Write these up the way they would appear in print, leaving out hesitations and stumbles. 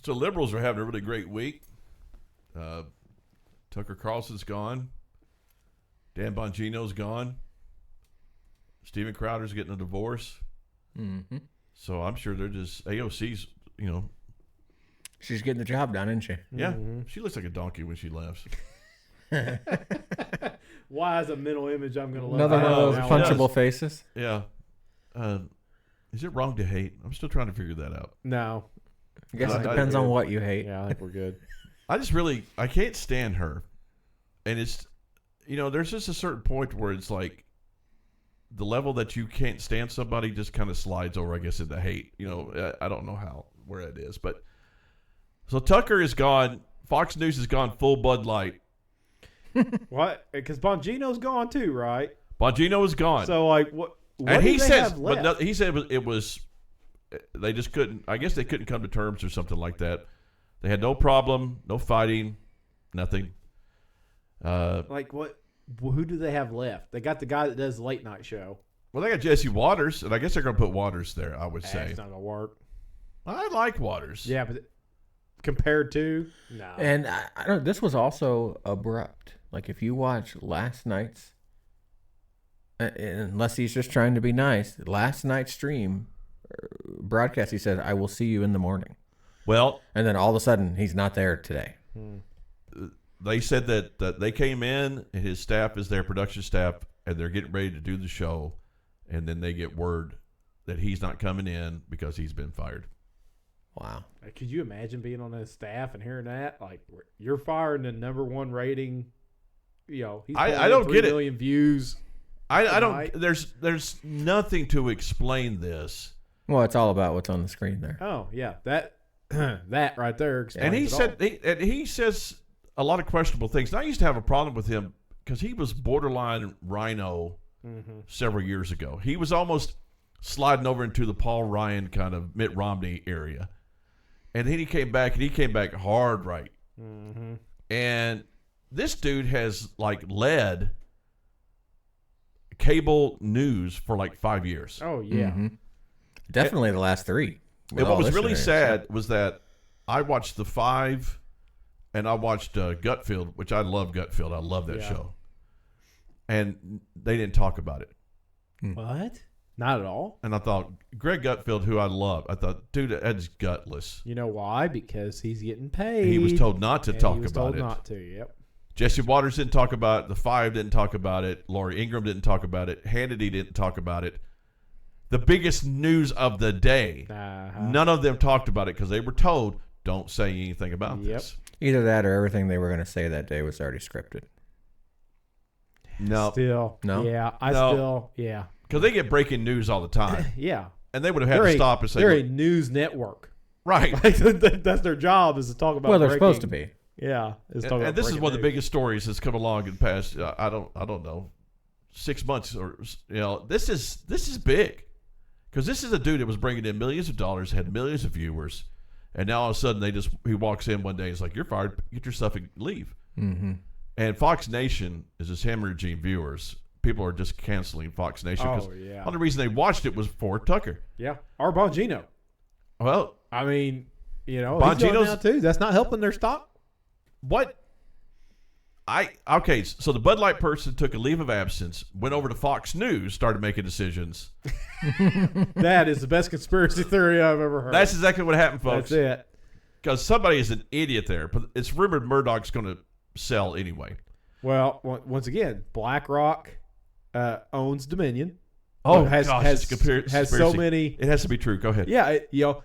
So liberals are having a really great week. Tucker Carlson's gone. Dan Bongino's gone. Steven Crowder's getting a divorce. Mm-hmm. So I'm sure they're just AOC's, She's getting the job done, isn't she? Yeah. Mm-hmm. She looks like a donkey when she laughs. Why is a mental image I'm going to Another one of those punchable faces? Yeah. Is it wrong to hate? I'm still trying to figure that out. No. I guess it depends on what you hate. Yeah, I think we're good. I can't stand her. And it's, there's just a certain point where it's like the level that you can't stand somebody just kind of slides over, I guess, into hate. I don't know where it is. But so Tucker is gone. Fox News has gone full Bud Light. What? Because Bongino's gone too, right? Bongino is gone. So, like, what and he says, but no, he said it was, they just couldn't, I guess they couldn't come to terms or something like that. They had no problem, no fighting, nothing. Like, what? Who do they have left? They got the guy that does the late night show. Well, they got Jesse Waters, and I guess they're going to put Waters there, I would say. It's not going to work. I like Waters. Yeah, but compared to? No. And I don't. This was also abrupt. Like, if you watch last night's, unless he's just trying to be nice, last night's stream broadcast, he said, "I will see you in the morning." Well, and then all of a sudden, he's not there today. They said that they came in, and his staff is their production staff, and they're getting ready to do the show, and then they get word that he's not coming in because he's been fired. Wow. Could you imagine being on his staff and hearing that? Like, you're firing the number one rating. He's I don't get 3 million views. I don't. There's nothing to explain this. Well, it's all about what's on the screen there. Oh yeah, that that right there. And he says a lot of questionable things. And I used to have a problem with him because he was borderline rhino several years ago. He was almost sliding over into the Paul Ryan kind of Mitt Romney area. And then he came back hard right. Mm-hmm. And this dude has led cable news for 5 years. Oh yeah. Mm-hmm. Definitely the last 3. And what was really sad was that I watched The Five and I watched Gutfield, which I love Gutfield. I love that show. And they didn't talk about it. What? Not at all. And I thought, Greg Gutfield, who I love, I thought, dude, that's gutless. You know why? Because he's getting paid. He was told not to talk about it. He was told not to, yep. Jesse Waters didn't talk about it. The Five didn't talk about it. Lori Ingram didn't talk about it. Hannity didn't talk about it. The biggest news of the day, none of them talked about it because they were told, don't say anything about this. Either that or everything they were going to say that day was already scripted. No. Still. No? Yeah. Yeah. Because they get breaking news all the time. Yeah. And they would have had to stop and say, they're a news network. Right. That's their job, is to talk about they're supposed to be. Yeah. And this is one of the biggest stories that's come along in the past, I don't know, 6 months or, this is big. Because this is a dude that was bringing in millions of dollars, had millions of viewers, and now all of a sudden he walks in one day and is like, "You're fired. Get your stuff and leave." Mm-hmm. And Fox Nation is just hemorrhaging viewers. People are just canceling Fox Nation because the only reason they watched it was for Tucker. Yeah, or Bongino. Well, I mean, Bongino's he's going now too. That's not helping their stock. What? So the Bud Light person took a leave of absence, went over to Fox News, started making decisions. That is the best conspiracy theory I've ever heard. That's exactly what happened, folks. That's it. Because somebody is an idiot there. But it's rumored Murdoch's going to sell anyway. Well, once again, BlackRock owns Dominion. Oh, has so many. It has to be true. Go ahead. Yeah,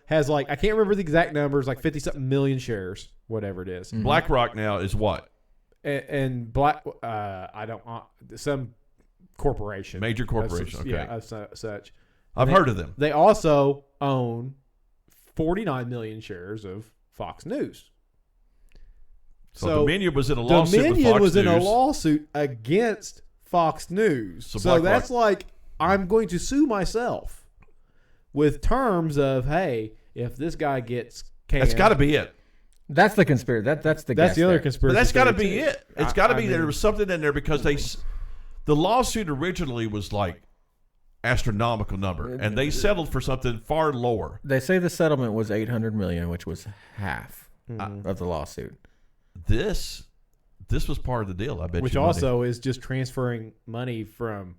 has I can't remember the exact numbers, 50-something million shares, whatever it is. Mm-hmm. BlackRock now is what? And some corporation, major corporation. Okay, yeah, such. I've heard of them. They also own 49 million shares of Fox News. So Dominion was in a lawsuit. Dominion was in a lawsuit against Fox News. So that's I'm going to sue myself with terms of, hey, if this guy gets canned, that's got to be it. That's the conspiracy. That's the other conspiracy. But that's got to be it. It's got to be there was something in there because the lawsuit originally was astronomical number, and they settled for something far lower. They say the settlement was $800 million, which was half of the lawsuit. This was part of the deal. I bet. Which you also is just transferring money from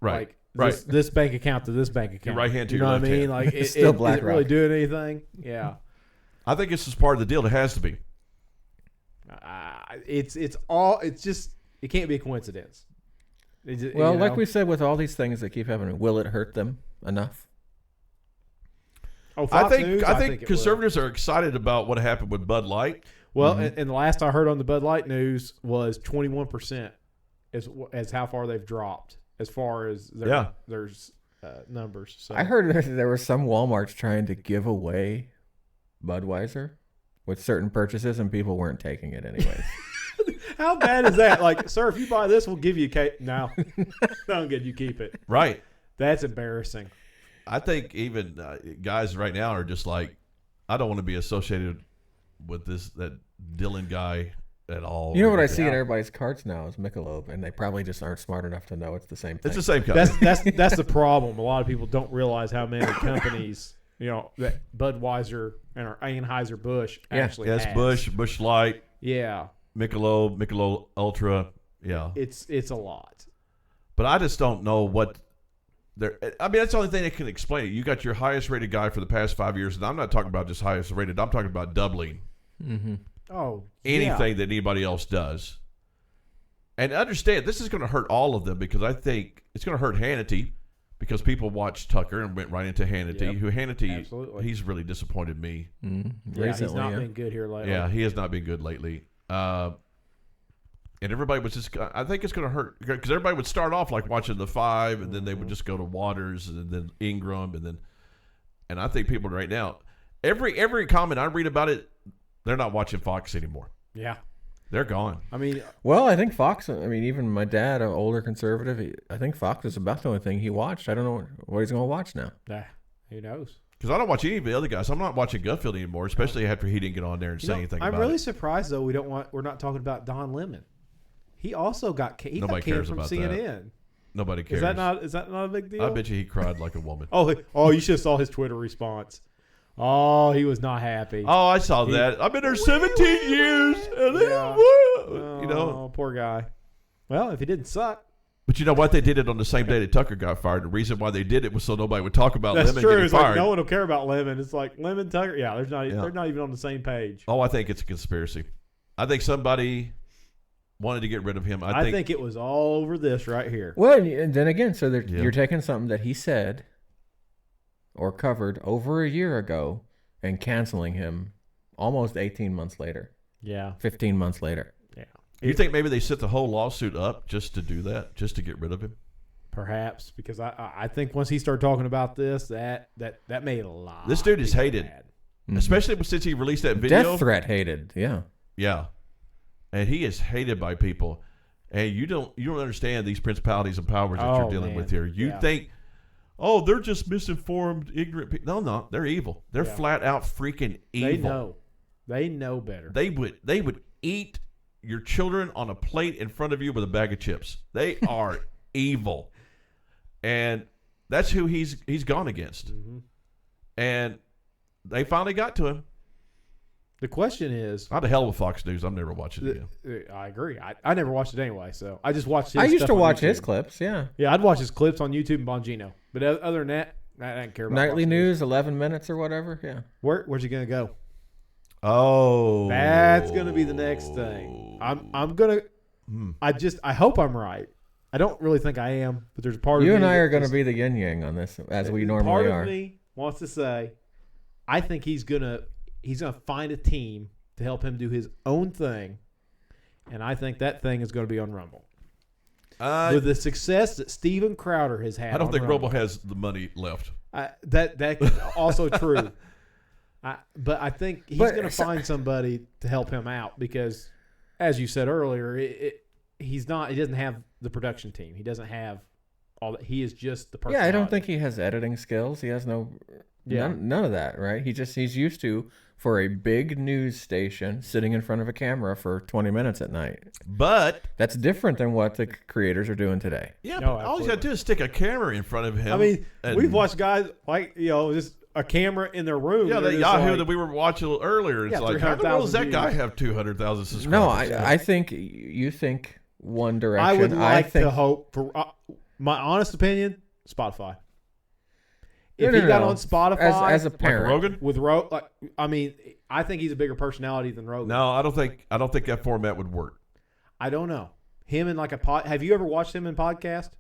right. this bank account to this bank account. Your right hand to you your know left what I mean? hand. Like It's still is it BlackRock. really doing anything? Yeah. I think this is part of the deal. It has to be. It's just it can't be a coincidence. Well, like we said, with all these things that keep happening, will it hurt them enough? Oh, Fox News, I think it will. conservatives are excited about what happened with Bud Light. Well, and the last I heard on the Bud Light news was 21% as how far they've dropped as far as their numbers. So. I heard there were some Walmarts trying to give away Budweiser with certain purchases, and people weren't taking it anyways. How bad is that? Like, sir, if you buy this, we'll give you a cake. No, don't get you keep it. Right. That's embarrassing. I think even guys right now are just like, I don't want to be associated with that Dylan guy at all. You know what I see in everybody's carts now is Michelob, and they probably just aren't smart enough to know it's the same thing. It's the same company. That's the problem. A lot of people don't realize how many companies, that Budweiser and our Anheuser-Busch actually has. Busch Light. Yeah. Michelob Ultra. Yeah. It's a lot. But I just don't know what that's the only thing that can explain it. You got your highest rated guy for the past 5 years, and I'm not talking about just highest rated. I'm talking about doubling anything that anybody else does. And understand, this is going to hurt all of them because I think it's going to hurt Hannity because people watched Tucker and went right into Hannity. Who Hannity, absolutely. He's really disappointed me. Yeah, he's not been good here lately. Yeah, he has not been good lately. And everybody was just, I think it's going to hurt because everybody would start off like watching the 5 and then they would just go to Waters and then Ingram and I think people right now, every comment I read about it, they're not watching Fox anymore. Yeah. They're gone. I mean, well, I think Fox, even my dad, an older conservative, I think Fox is about the only thing he watched. I don't know what he's going to watch now. Who knows? Because I don't watch any of the other guys. I'm not watching Gutfield anymore, especially after he didn't get on there and say anything about it. I'm really surprised, though, we're not talking about Don Lemon. He also got canned from CNN. That. Nobody cares. Is that not a big deal? I bet you he cried like a woman. Oh, you should have saw his Twitter response. Oh, he was not happy. Oh, I saw that. I've been there 17 years. And poor guy. Well, if he didn't suck. But you know what? They did it on the same day that Tucker got fired. The reason why they did it was so nobody would talk about Lemon getting It's fired. like no one will care about Lemon. It's like Lemon, Tucker. Yeah, they're not even on the same page. Oh, I think it's a conspiracy. I think somebody wanted to get rid of him. I think it was all over this right here. Well, and then again, so you're taking something that he said or covered over a year ago and canceling him almost 18 months later. Yeah. 15 months later. Yeah. You think maybe they set the whole lawsuit up just to do that, just to get rid of him? Perhaps, because I think once he started talking about this, that made a lot. This dude is hated, especially since he released that video. Death threat hated, yeah. Yeah. And he is hated by people. And you don't understand these principalities and powers that you're dealing with here. You think, they're just misinformed, ignorant people. No, they're evil. They're flat out freaking evil. They know better. They would eat your children on a plate in front of you with a bag of chips. They are evil. And that's who he's gone against. Mm-hmm. And they finally got to him. The question is, how the hell with Fox News? I'm never watching it again. I agree. I never watched it anyway, so I just watched his I used stuff to on watch YouTube. his clips, yeah. Yeah, I'd watch his clips on YouTube and Bongino. But other than that, I didn't care about Nightly Fox News, 11 minutes or whatever, yeah. Where's he going to go? Oh. That's going to be the next thing. I'm going to I hope I'm right. I don't really think I am, but there's a part of me. You and I are going to be the yin yang on this, as we normally are. Part of me wants to say, I think he's going to find a team to help him do his own thing, and I think that thing is going to be on Rumble. With the success that Steven Crowder has had, I don't think Rumble has the money left. That also true. But I think he's going to find somebody to help him out because, as you said earlier, he doesn't have the production team. He doesn't have all that. He is just the person. Yeah, I don't think he has editing skills. He has no Yeah. None of that, right? He's used to, for a big news station, sitting in front of a camera for 20 minutes at night. But that's different than what the creators are doing today. Yeah, no, but all he's got to do is stick a camera in front of him. I mean, we've watched guys like, just a camera in their room. Yeah, the Yahoo that we were watching earlier. It's like, how the world does that guy have 200,000 subscribers? No, I think you think one direction. I would like to hope, for my honest opinion, Spotify. If he got on Spotify as a parent, like Rogan with I think he's a bigger personality than Rogan. No, I don't think that format would work. I don't know him in like a pod. Have you ever watched him in podcast?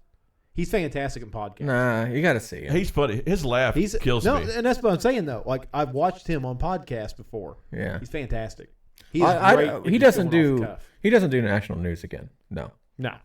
He's fantastic in podcast. Nah, you got to see him. He's funny. His laugh kills me. And that's what I'm saying though. Like I've watched him on podcast before. Yeah, he's fantastic. He's great. He doesn't do national news again. No,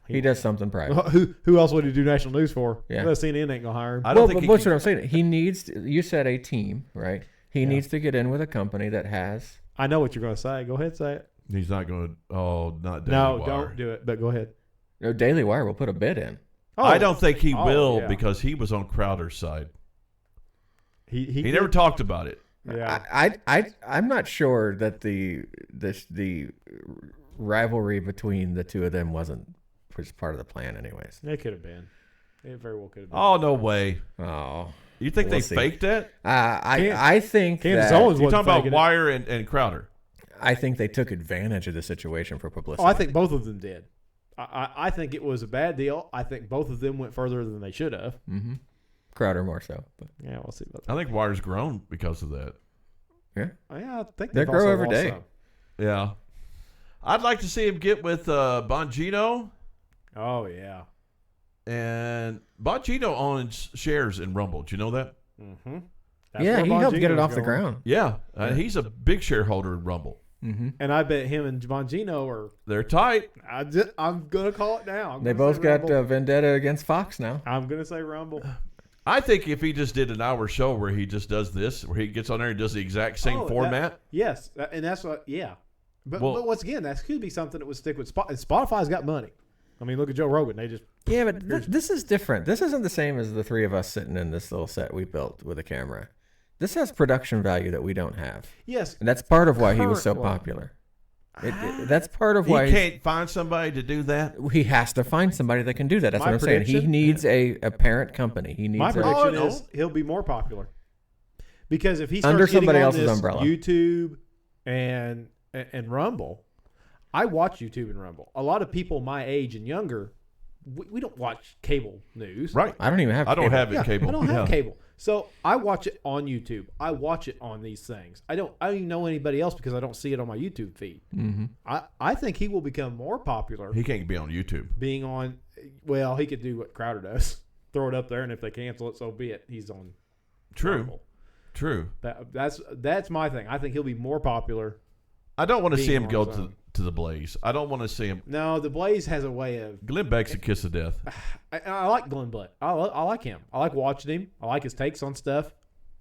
he does something private. Who else would he do national news for? Yeah, CNN ain't gonna hire him. I don't think. But what I'm saying, he needs. You said a team, right? He needs to get in with a company that has. I know what you're gonna say. Go ahead, say it. He's not going to. Oh, not Daily Wire. No, don't do it. But go ahead. No, Daily Wire will put a bid in. Oh, I don't think he will because he was on Crowder's side. He never talked about it. Yeah, I'm not sure that the rivalry between the two of them was part of the plan, anyways. It could have been. It very well could have been. Oh, no way. Oh, you think they faked that? I think Kansas that Owens you're talking about Wire and Crowder. I think they took advantage of the situation for publicity. Oh, I think both of them did. I think it was a bad deal. I think both of them went further than they should have. Mm-hmm. Crowder more so. But. Yeah, we'll see about that. I think Wire's grown because of that. Yeah. Yeah, I think they grow every day. Yeah. I'd like to see him get with Bongino. Oh, yeah. And Bongino owns shares in Rumble. Do you know that? Mm-hmm. Yeah, he helped get it off the ground. Yeah. He's a big shareholder in Rumble. Mm-hmm. And I bet him and Bongino are... They're tight. I'm going to call it now. They both got vendetta against Fox now. I'm going to say Rumble. I think if he just did an hour show where he just does this, where he gets on there and does the exact same format. Yes. And that's what... Yeah. But once again, that could be something that would stick with Spotify. Spotify's got money. I mean, look at Joe Rogan. They just... Yeah, but this is different. This isn't the same as the three of us sitting in this little set we built with a camera. This has production value that we don't have. Yes. And that's part of why he was so popular. That's part of why he can't find somebody to do that. He has to find somebody that can do that. That's what I'm saying. He needs a parent company. He needs. My prediction is he'll be more popular because if he starts under somebody else's this umbrella, YouTube and Rumble. I watch YouTube and Rumble. A lot of people my age and younger, we don't watch cable news. Right. I don't even have. I don't have it cable. I don't have cable. So I watch it on YouTube. I watch it on these things. I don't even know anybody else because I don't see it on my YouTube feed. Mm-hmm. I think he will become more popular. He can't be on YouTube. Being on, well, he could do what Crowder does. Throw it up there, and if they cancel it, so be it. He's on. True. Rumble. True. That's my thing. I think he'll be more popular. I don't want to see him go to the Blaze. I don't want to see him. No, the Blaze has a way of. Glenn Beck's a kiss of death. I like Glenn Beck. I like him. I like watching him. I like his takes on stuff.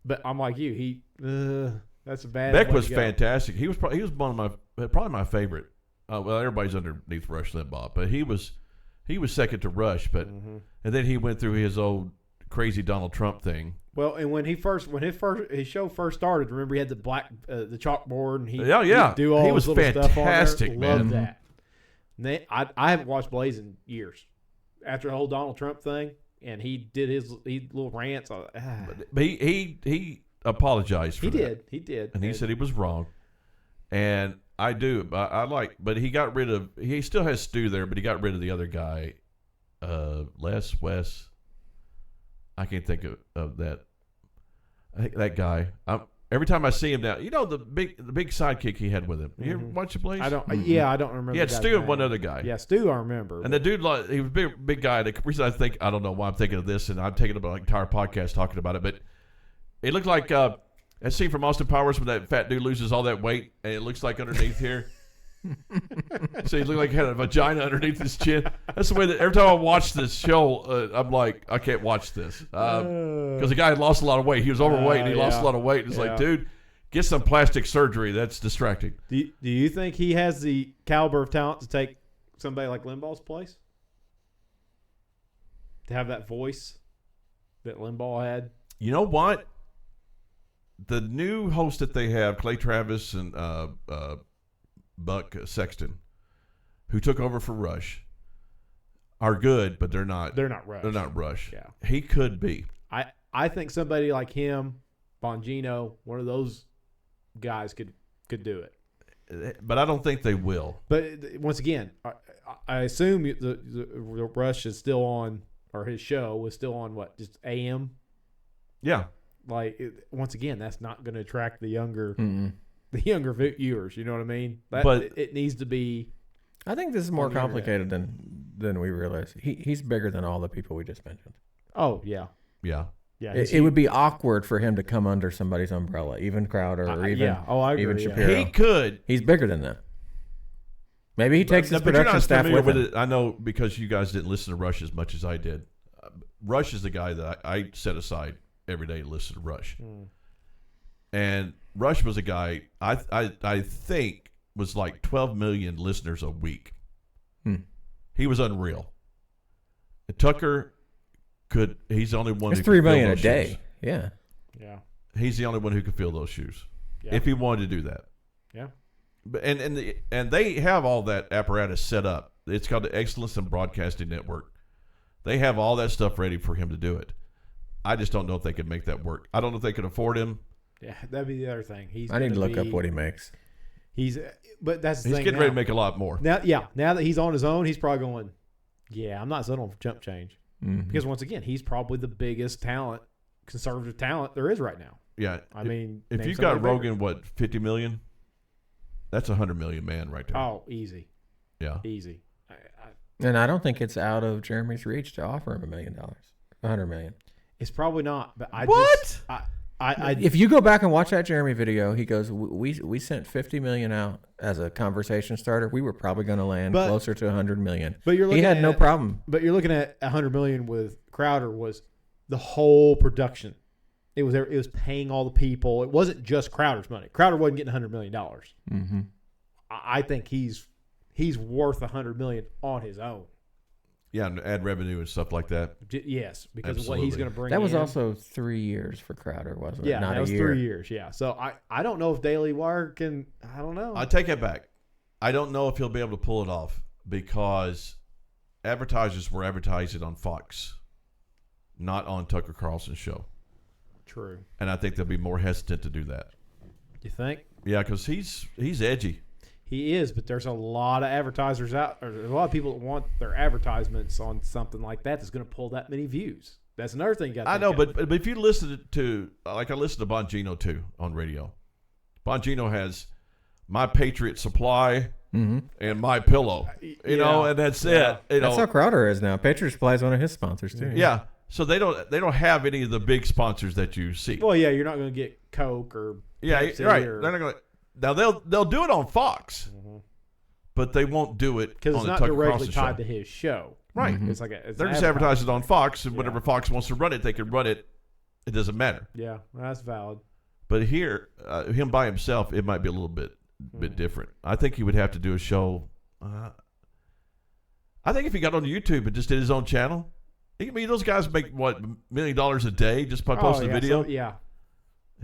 But I'm like you. That's a bad. Beck was fantastic. He was one of probably my favorite. Well, everybody's underneath Rush Limbaugh, but he was second to Rush. But and then he went through his old crazy Donald Trump thing. Well, and when his show first started, remember he had the the chalkboard and he'd do all his little stuff on there. Love that. I haven't watched Blaze in years. After the whole Donald Trump thing, and he did his little rants. But he apologized for that. He did. And he said he was wrong. And I do. But he got rid of, he still has Stu there, but he got rid of the other guy, Wes. I can't think of that. That guy. Every time I see him now, the big sidekick he had with him. You ever watch the Blaze? I don't. Yeah, I don't remember. He had Stu and one other guy. Yeah, Stu, I remember. And the dude, he was a big guy. The reason I don't know why I'm thinking of this, and I'm taking about an entire podcast talking about it, but it looked like that scene from Austin Powers when that fat dude loses all that weight, and it looks like underneath here. So he looked like he had a vagina underneath his chin. That's the way that every time I watch this show, I'm like, I can't watch this because the guy had lost a lot of weight. He was overweight and he lost a lot of weight. It's like, dude, get some plastic surgery. That's distracting. Do you think he has the caliber of talent to take somebody like Limbaugh's place? To have that voice that Limbaugh had? You know what? the new host that they have, Clay Travis and Buck Sexton, who took over for Rush, are good, but they're not. They're not Rush. They're not Rush. Yeah. He could be. I think somebody like him, Bongino, one of those guys could do it. But I don't think they will. But once again, I assume the Rush is still on, or his show was still on what, just AM? Yeah. Like once again, that's not going to attract the younger viewers. You know what I mean? But it needs to be. I think this is more complicated than we realize. He's bigger than all the people we just mentioned. Oh yeah, yeah. It would be awkward for him to come under somebody's umbrella, even Crowder or even I agree, even Shapiro. He could. He's bigger than that. Maybe he takes his production staff with him. I know because you guys didn't listen to Rush as much as I did. Rush is the guy that I set aside every day to listen to Rush. And Rush was a guy I think was like 12 million listeners a week. He was unreal. And Tucker he's the only one It's who 3 could fill million a those day. shoes. Yeah. Yeah. He's the only one who could fill those shoes. Yeah. If he wanted to do that. Yeah. But and they have all that apparatus set up. It's called the Excellence in Broadcasting Network. They have all that stuff ready for him to do it. I just don't know if they could make that work. I don't know if they could afford him. Yeah, that'd be the other thing. I need to look up what he makes. But that's the He's thing getting now. ready to make a lot more. Now that he's on his own, he's probably going, yeah, I'm not settling for jump change. Because once again, he's probably the biggest conservative talent there is right now. Yeah. I mean, if you've got Rogan, 50 million? That's 100 million man right there. Oh, easy. Yeah. Easy. And I don't think it's out of Jeremy's reach to offer him $1 million, $100 million. It's probably not. But If you go back and watch that Jeremy video, he goes, "We sent $50 million out as a conversation starter. We were probably going to land closer to $100 million." But he had no problem. But you're looking at $100 million with Crowder was the whole production. It was paying all the people. It wasn't just Crowder's money. Crowder wasn't getting $100 million. Mm-hmm. I think he's worth $100 million on his own. Yeah, and add revenue and stuff like that. Yes, because Absolutely. of what he's going to bring. That was also 3 years for Crowder, wasn't it? Yeah, Not that was a year. 3 years. Yeah, so I don't know if Daily Wire can. I don't know. I take it back. I don't know if he'll be able to pull it off because advertisers were advertising on Fox, not on Tucker Carlson's show. True. And I think they'll be more hesitant to do that. You think? Yeah, because he's edgy. He is, but there's a lot of advertisers out, or there's a lot of people that want their advertisements on something like that that's going to pull that many views. That's another thing you got to I know, but if you listen to, like I listen to Bongino too on radio. Bongino has My Patriot Supply and My Pillow, you know, and that's it. That's how Crowder is now. Patriot Supply is one of his sponsors too. Yeah. So they don't have any of the big sponsors that you see. Well, yeah, you're not going to get Coke or Pepsi right. or, They're not going to. Now they'll do it on Fox, but they won't do it because on it's the not Tucker directly Carlson tied show. to his show. Right. It's like they're just advertising on Fox, and whenever Fox wants to run it, they can run it. It doesn't matter. Yeah, that's valid. But here, him by himself, it might be a little bit different. I think he would have to do a show. I think if he got on YouTube and just did his own channel, those guys make what $1 million a day just by posting a video. So, yeah,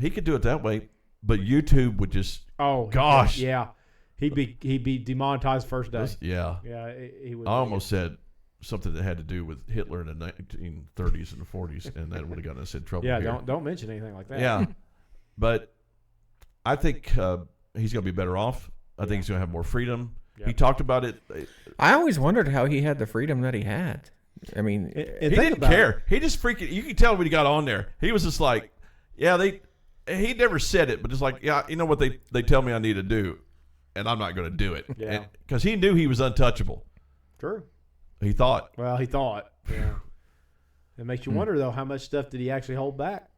he could do it that way, but YouTube would just. Oh gosh, yeah, he'd be demonetized first day. Yeah, he would. I almost said something that had to do with Hitler in the 1930s and the 40s, and that would have gotten us in trouble. Yeah, here. don't mention anything like that. Yeah, but I think he's going to be better off. I think he's going to have more freedom. Yep. He talked about it. I always wondered how he had the freedom that he had. I mean, he didn't care. He just freaking. You can tell when he got on there. He was just like, yeah, he never said it, but just like, yeah, you know what they tell me I need to do, and I'm not going to do it. Yeah, because he knew he was untouchable. True. He thought. Well, he thought. Yeah. It makes you wonder though, how much stuff did he actually hold back?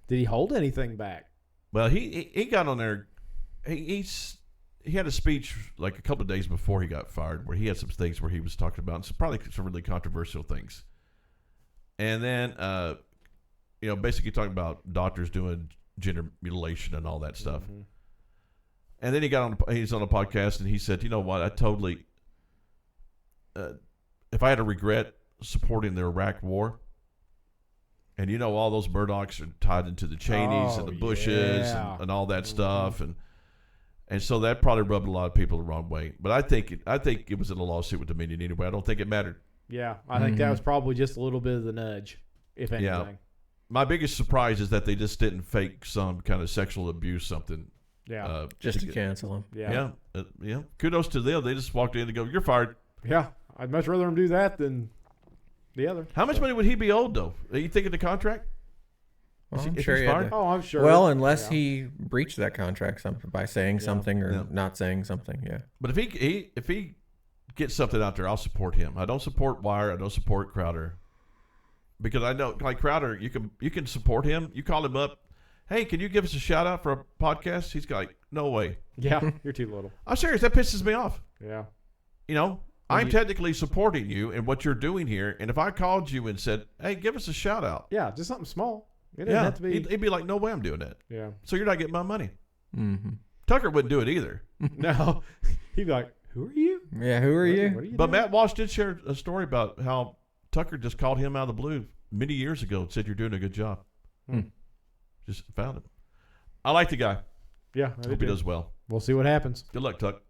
Did he hold anything back? Well, he got on there. He had a speech like a couple of days before he got fired where he had some things where he was talking about probably some really controversial things. And then, basically talking about doctors doing gender mutilation and all that stuff. Mm-hmm. And then he's on a podcast and he said, you know what, I totally, if I had to regret supporting the Iraq war, And all those Murdochs are tied into the Cheneys and the Bushes and all that stuff, and so that probably rubbed a lot of people the wrong way. But I think it was in a lawsuit with Dominion anyway. I don't think it mattered. Yeah, I think that was probably just a little bit of the nudge, if anything. Yeah. My biggest surprise is that they just didn't fake some kind of sexual abuse something. Yeah, just to cancel him. Yeah, yeah. Kudos to them. They just walked in and go, "You're fired." Yeah, I'd much rather them do that than the other. How much money would he be owed, though? Are you thinking the contract? Well, I'm sure he had to. Oh, I'm sure. Well, unless he breached that contract by saying something or not saying something. Yeah. But if he gets something out there, I'll support him. I don't support Wire. I don't support Crowder. Because I know, like Crowder, you can support him. You call him up. Hey, can you give us a shout out for a podcast? He's like, no way. Yeah, you're too little. I'm serious. That pisses me off. Yeah. I'm technically supporting you in what you're doing here. And if I called you and said, hey, give us a shout out. Yeah, just something small. It doesn't have to be. He'd be like, no way I'm doing that. Yeah. So you're not getting my money. Mm-hmm. Tucker wouldn't do it either. No. He'd be like, who are you? Yeah, who are you? What are you But doing? Matt Walsh did share a story about how Tucker just called him out of the blue many years ago and said, you're doing a good job. Just found him. I like the guy. Yeah, I hope he does well. We'll see what happens. Good luck, Tuck.